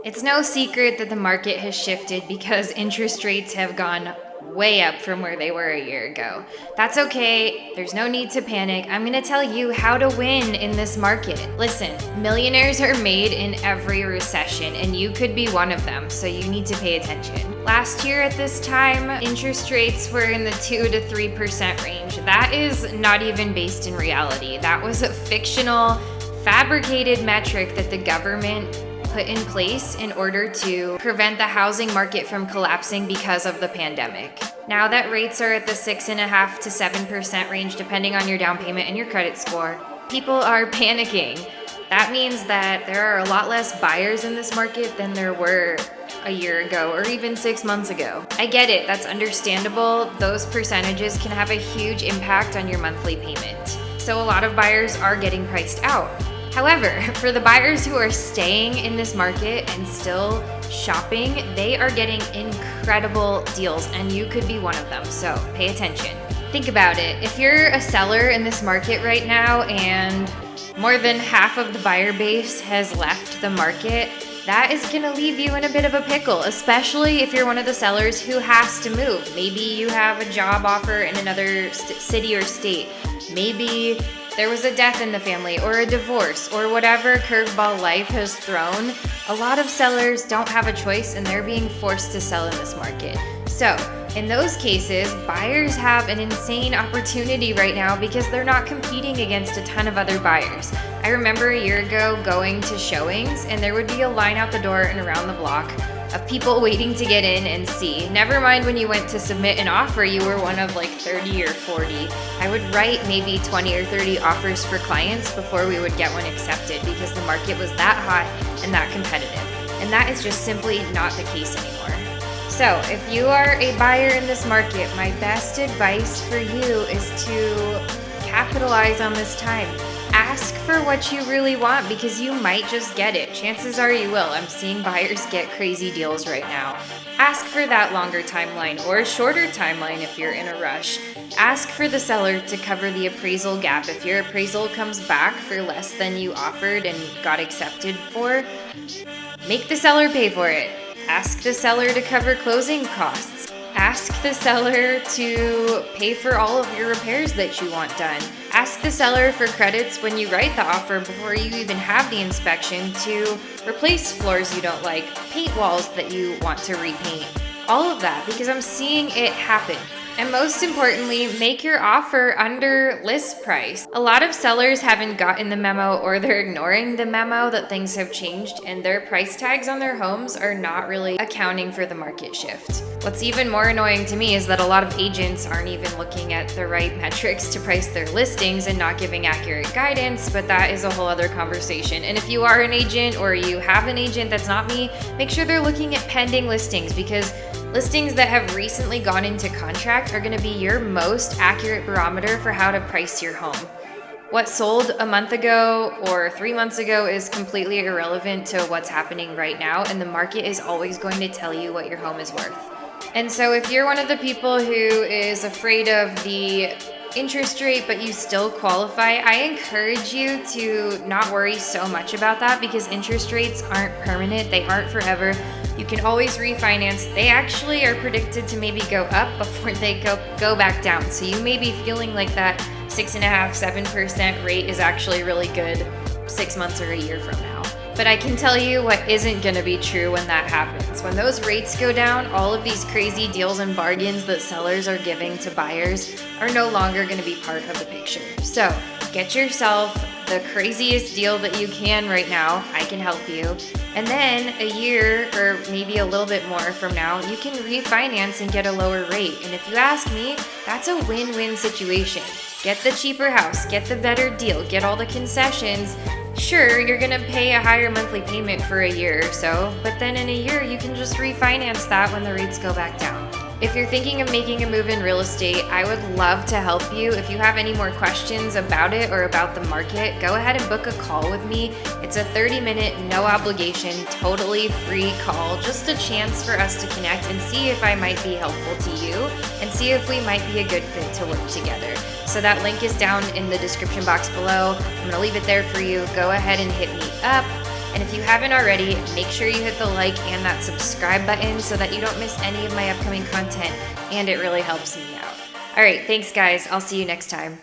It's no secret that the market has shifted because interest rates have gone way up from where they were a year ago. That's okay. There's no need to panic. I'm going to tell you how to win in this market. Listen, millionaires are made in every recession, and you could be one of them, so you need to pay attention. Last year at this time, interest rates were in the 2 to 3% range. That is not even based in reality. That was a fictional, fabricated metric that the government put in place in order to prevent the housing market from collapsing because of the pandemic. Now that rates are at the 6.5% to 7% range, depending on your down payment and your credit score, people are panicking. That means that there are a lot less buyers in this market than there were a year ago or even 6 months ago. I get it, that's understandable. Those percentages can have a huge impact on your monthly payment. So a lot of buyers are getting priced out. However, for the buyers who are staying in this market and still shopping, they are getting incredible deals, and you could be one of them, so pay attention. Think about it. If you're a seller in this market right now and more than half of the buyer base has left the market, that is going to leave you in a bit of a pickle, especially if you're one of the sellers who has to move. Maybe you have a job offer in another city or state. Maybe there was a death in the family or a divorce or whatever curveball life has thrown. A lot of sellers don't have a choice and they're being forced to sell in this market. So in those cases, buyers have an insane opportunity right now because they're not competing against a ton of other buyers. I remember a year ago going to showings and there would be a line out the door and around the block of people waiting to get in and see. Never mind when you went to submit an offer, you were one of like 30 or 40. I would write maybe 20 or 30 offers for clients before we would get one accepted because the market was that hot and that competitive. And that is just simply not the case anymore. So if you are a buyer in this market, my best advice for you is to capitalize on this time. Ask for what you really want because you might just get it. Chances are you will. I'm seeing buyers get crazy deals right now. Ask for that longer timeline or a shorter timeline if you're in a rush. Ask for the seller to cover the appraisal gap. If your appraisal comes back for less than you offered and got accepted for, make the seller pay for it. Ask the seller to cover closing costs. Ask the seller to pay for all of your repairs that you want done. Ask the seller for credits when you write the offer before you even have the inspection to replace floors you don't like, paint walls that you want to repaint. All of that, because I'm seeing it happen. And most importantly, make your offer under list price. A lot of sellers haven't gotten the memo or they're ignoring the memo that things have changed and their price tags on their homes are not really accounting for the market shift. What's even more annoying to me is that a lot of agents aren't even looking at the right metrics to price their listings and not giving accurate guidance, but that is a whole other conversation. And if you are an agent or you have an agent that's not me, make sure they're looking at pending listings because listings that have recently gone into contract are going to be your most accurate barometer for how to price your home. What sold a month ago or 3 months ago is completely irrelevant to what's happening right now, and the market is always going to tell you what your home is worth. And so if you're one of the people who is afraid of the interest rate but you still qualify, I encourage you to not worry so much about that because interest rates aren't permanent, they aren't forever. You can always refinance. They actually are predicted to maybe go up before they go back down. So you may be feeling like that 6.5%, 7% rate is actually really good 6 months or a year from now. But I can tell you what isn't going to be true when that happens. When those rates go down, all of these crazy deals and bargains that sellers are giving to buyers are no longer going to be part of the picture. So get yourself the craziest deal that you can right now. I can help you. And then a year or maybe a little bit more from now, you can refinance and get a lower rate. And if you ask me, that's a win-win situation. Get the cheaper house, get the better deal, get all the concessions. Sure, you're gonna pay a higher monthly payment for a year or so, but then in a year you can just refinance that when the rates go back down. If you're thinking of making a move in real estate, I would love to help you. If you have any more questions about it or about the market, go ahead and book a call with me. It's a 30-minute, no obligation, totally free call, just a chance for us to connect and see if I might be helpful to you and see if we might be a good fit to work together. So that link is down in the description box below. I'm gonna leave it there for you. Go ahead and hit me up. And if you haven't already, make sure you hit the like and that subscribe button so that you don't miss any of my upcoming content, and it really helps me out. All right, thanks guys. I'll see you next time.